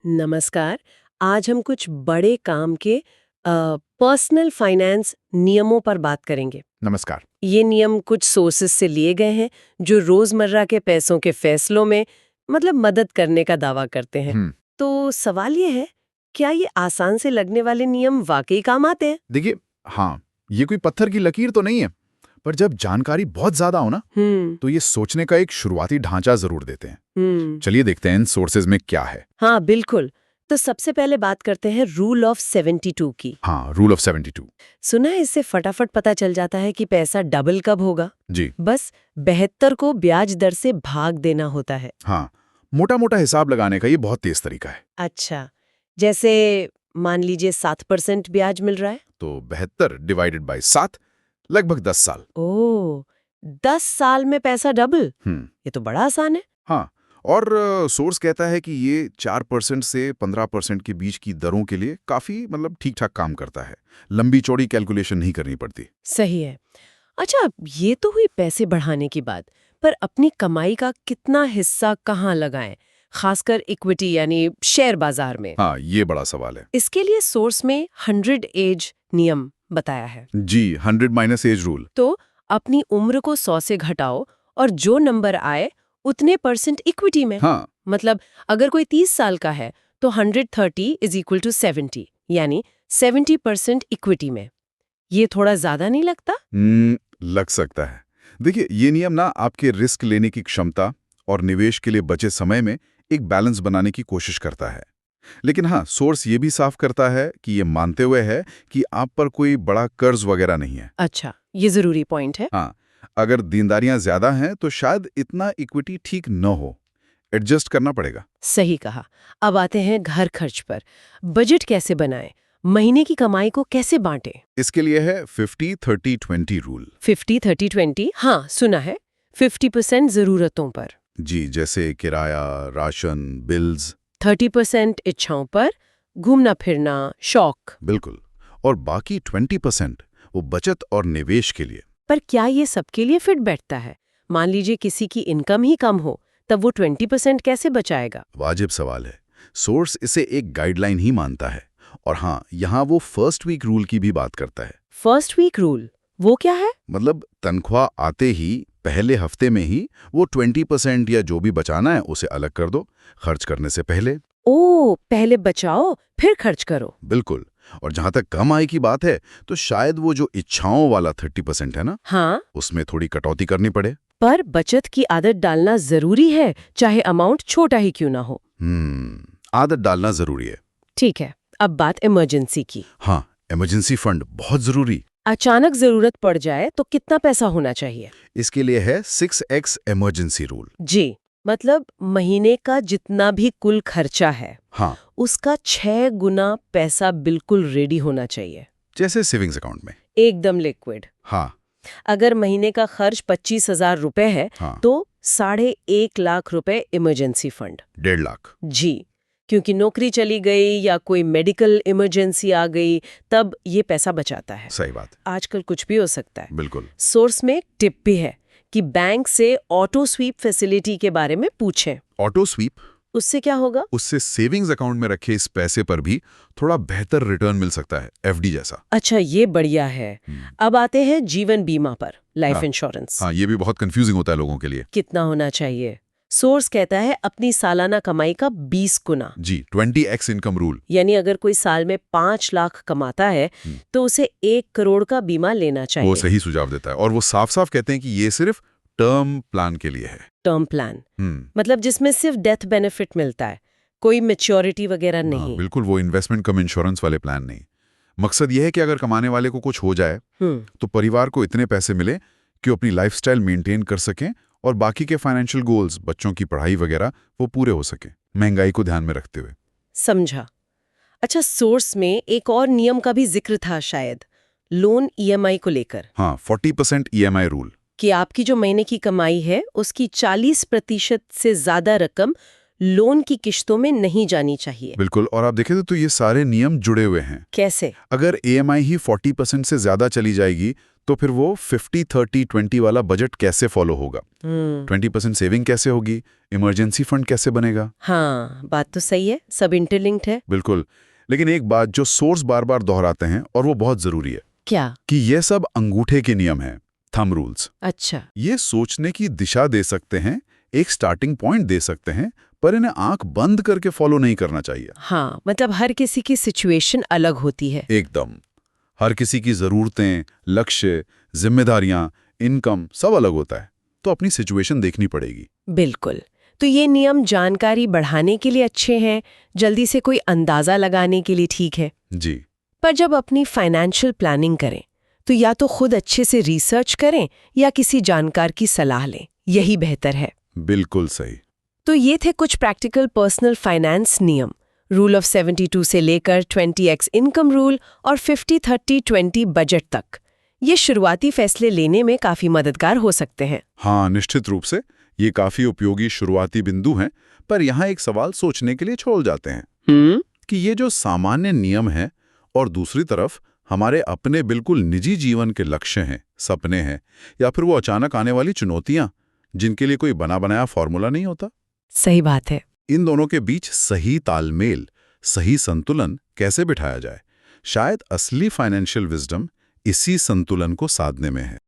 नमस्कार। आज हम कुछ बड़े काम के पर्सनल फाइनेंस नियमों पर बात करेंगे। नमस्कार। ये नियम कुछ सोर्सेस से लिए गए हैं जो रोजमर्रा के पैसों के फैसलों में मदद करने का दावा करते हैं। हम्म तो सवाल ये है, क्या ये आसान से लगने वाले नियम वाकई काम आते हैं? देखिए, हाँ, ये कोई पत्थर की लकीर तो नहीं है, पर जब जानकारी बहुत ज्यादा हो ना, तो ये सोचने का एक शुरुआती ढांचा जरूर देते हैं। चलिए देखते हैं इन सोर्सेज में क्या है। हाँ बिल्कुल। तो सबसे पहले बात करते हैं रूल ऑफ 72 की। हाँ, रूल ऑफ 72। सुना है इससे फटाफट पता चल जाता है कि पैसा डबल कब होगा। जी बस 72 को ब्याज दर से भाग देना होता है। हाँ, मोटा मोटा हिसाब लगाने का ये बहुत तेज तरीका है। अच्छा, जैसे मान लीजिए 7% ब्याज मिल रहा है तो 72 डिवाइडेड बाय 7, लगभग 10 साल। ओह, 10 साल में पैसा डबल। ये तो बड़ा आसान है। हाँ, और सोर्स कहता है कि ये 4% से 15% के बीच की दरों के लिए काफी ठीक ठाक काम करता है। लंबी चौड़ी कैलकुलेशन नहीं करनी पड़ती। सही है। अच्छा, ये तो हुई पैसे बढ़ाने की बात, पर अपनी कमाई का कितना हिस्सा कहाँ लगाएं, खासकर इक्विटी यानी शेयर बाजार में? हाँ, ये बड़ा सवाल है। इसके लिए सोर्स में 100 एज नियम बताया है। जी, 100 माइनस एज रूल। तो अपनी उम्र को 100 से घटाओ और जो नंबर आए उतने % इक्विटी में। हाँ, अगर कोई 30 साल का है तो 130 इज इक्वल टू 70, यानी 70% इक्विटी में। ये थोड़ा ज्यादा नहीं लगता? लग सकता है। देखिए, ये नियम ना आपके रिस्क लेने की क्षमता और निवेश के लिए बचे समय में एक बैलेंस बनाने की कोशिश करता है। लेकिन हाँ, सोर्स ये भी साफ करता है कि ये मानते हुए है कि आप पर कोई बड़ा कर्ज वगैरह नहीं है। अच्छा, ये जरूरी पॉइंट है। हाँ, अगर देनदारियां ज्यादा हैं तो शायद इतना इक्विटी ठीक न हो, एडजस्ट करना पड़ेगा। सही कहा। अब आते हैं घर खर्च पर। बजट कैसे बनाएं? महीने की कमाई को कैसे बांटें? इसके लिए है 50-30-20 रूल। 50-30-20, हाँ सुना है। 50% जरूरतों पर, जी, जैसे किराया, राशन, बिल्स। 30% इच्छाओं पर, घूमना फिरना, शौक। बिल्कुल। और बाकी 20% वो बचत और निवेश के लिए। पर क्या ये सबके लिए फिट बैठता है? मान लीजिए किसी की इनकम ही कम हो, तब वो 20% कैसे बचाएगा? वाजिब सवाल है। सोर्स इसे एक गाइडलाइन ही मानता है। और हाँ, यहाँ वो फर्स्ट वीक रूल की भी बात करता है। फर्स्ट वीक रूल वो क्या है? तनख्वाह आते ही पहले हफ्ते में ही वो 20% या जो भी बचाना है उसे अलग कर दो, खर्च करने से पहले। ओ, पहले बचाओ फिर खर्च करो। बिल्कुल। और जहां तक कम आय की बात है, तो शायद वो जो इच्छाओं वाला 30% है ना, हाँ, उसमें थोड़ी कटौती करनी पड़े। पर बचत की आदत डालना जरूरी है, चाहे अमाउंट छोटा ही क्यों ना हो। आदत डालना जरूरी है। ठीक है, अब बात इमरजेंसी की। हाँ, इमरजेंसी फंड बहुत जरूरी। अचानक जरूरत पड़ जाए तो कितना पैसा होना चाहिए? इसके लिए है 6x इमरजेंसी रूल। जी, महीने का जितना भी कुल खर्चा है, हाँ, उसका 6 गुना पैसा बिल्कुल रेडी होना चाहिए। जैसे सेविंग्स अकाउंट में। एकदम लिक्विड। हाँ। अगर महीने का खर्च 25,000 रुपए है, हाँ। तो 1,50,000 रुपए इमरजेंसी फंड। 1.5 लाख। जी, क्योंकि नौकरी चली गई या कोई मेडिकल इमरजेंसी आ गई, तब ये पैसा बचाता है। सही बात। आजकल कुछ भी हो सकता है। बिल्कुल। सोर्स में एक टिप भी है कि बैंक से ऑटो स्वीप फैसिलिटी के बारे में पूछें। Auto SVEEP? उससे क्या होगा? उससे सेविंग्स अकाउंट में रखे इस पैसे पर भी थोड़ा बेहतर रिटर्न मिल सकता है, एफडी जैसा। अच्छा, ये बढ़िया है। अब आते हैं जीवन बीमा पर, लाइफ हाँ। इंश्योरेंस। हाँ, ये भी बहुत कंफ्यूजिंग होता है लोगों के लिए। कितना होना चाहिए? सोर्स कहता है अपनी सालाना कमाई का 20 गुना। जी, 20x इनकम रूल। यानी अगर कोई साल में 5 लाख कमाता है तो उसे 1 करोड़ का बीमा लेना चाहिए। वो सही सुझाव देता है, और वो साफ साफ कहते हैं कि ये सिर्फ टर्म प्लान के लिए है। टर्म प्लान जिसमें सिर्फ डेथ बेनिफिट मिलता है, कोई मैच्योरिटी वगैरह नहीं। बिल्कुल, वो इन्वेस्टमेंट कम इंश्योरेंस वाले प्लान नहीं। मकसद ये है कि अगर कमाने वाले को कुछ हो जाए तो परिवार को इतने पैसे मिले कि वो अपनी लाइफस्टाइल मेंटेन कर सकें और बाकी के फाइनेंशियल गोल्स, बच्चों की पढ़ाई वगैरह, वो पूरे हो सके, महंगाई को ध्यान में रखते हुए। समझा। अच्छा, सोर्स में एक और नियम का भी जिक्र था शायद, लोन ईएमआई को लेकर। हाँ, 40% ईएमआई रूल। कि आपकी जो महीने की कमाई है उसकी 40% से ज्यादा रकम लोन की किश्तों में नहीं जानी चाहिए। बिल्कुल, और आप देखें तो ये सारे नियम जुड़े हुए हैं। कैसे? अगर EMI ही 40% से ज्यादा चली जाएगी तो फिर वो 50-30-20 वाला बजट कैसे फॉलो होगा? 20% सेविंग कैसे होगी? इमरजेंसी फंड कैसे बनेगा? हाँ, बात तो सही है, सब इंटरलिंक्ड है। बिल्कुल, लेकिन एक बात जो सोर्स बार बार दोहराते हैं और वो बहुत जरूरी है क्या? कि ये सब अंगूठे के नियम हैं, थंब रूल्स। अच्छा। ये सोचने की दिशा दे सकते हैं, एक स्टार्टिंग पॉइंट दे सकते हैं, पर इन्हें आंख बंद करके फॉलो नहीं करना चाहिए। हाँ, मतलब हर किसी की सिचुएशन अलग होती है। एकदम, हर किसी की जरूरतें, लक्ष्य, जिम्मेदारियां, इनकम सब अलग होता है, तो अपनी सिचुएशन देखनी पड़ेगी। बिल्कुल। तो ये नियम जानकारी बढ़ाने के लिए अच्छे हैं, जल्दी से कोई अंदाजा लगाने के लिए ठीक है। जी, पर जब अपनी फाइनेंशियल प्लानिंग करें तो या तो खुद अच्छे से रिसर्च करें या किसी जानकार की सलाह लें, यही बेहतर है। बिल्कुल सही। तो ये थे कुछ प्रैक्टिकल पर्सनल फाइनेंस नियम, रूल ऑफ 72 से लेकर 20x इनकम रूल और 50-30-20 बजट तक। ये शुरुआती फैसले लेने में काफी मददगार हो सकते हैं। हाँ, निश्चित रूप से ये काफी उपयोगी शुरुआती बिंदु हैं, पर यहाँ एक सवाल सोचने के लिए छोड़ जाते हैं कि ये जो सामान्य नियम है और दूसरी तरफ हमारे अपने बिल्कुल निजी जीवन के लक्ष्य हैं, सपने हैं, या फिर वो अचानक आने वाली चुनौतियां जिनके लिए कोई बना बनाया फॉर्मूला नहीं होता, सही बात है। इन दोनों के बीच सही तालमेल, सही संतुलन कैसे बिठाया जाए? शायद असली फाइनेंशियल विजडम इसी संतुलन को साधने में है।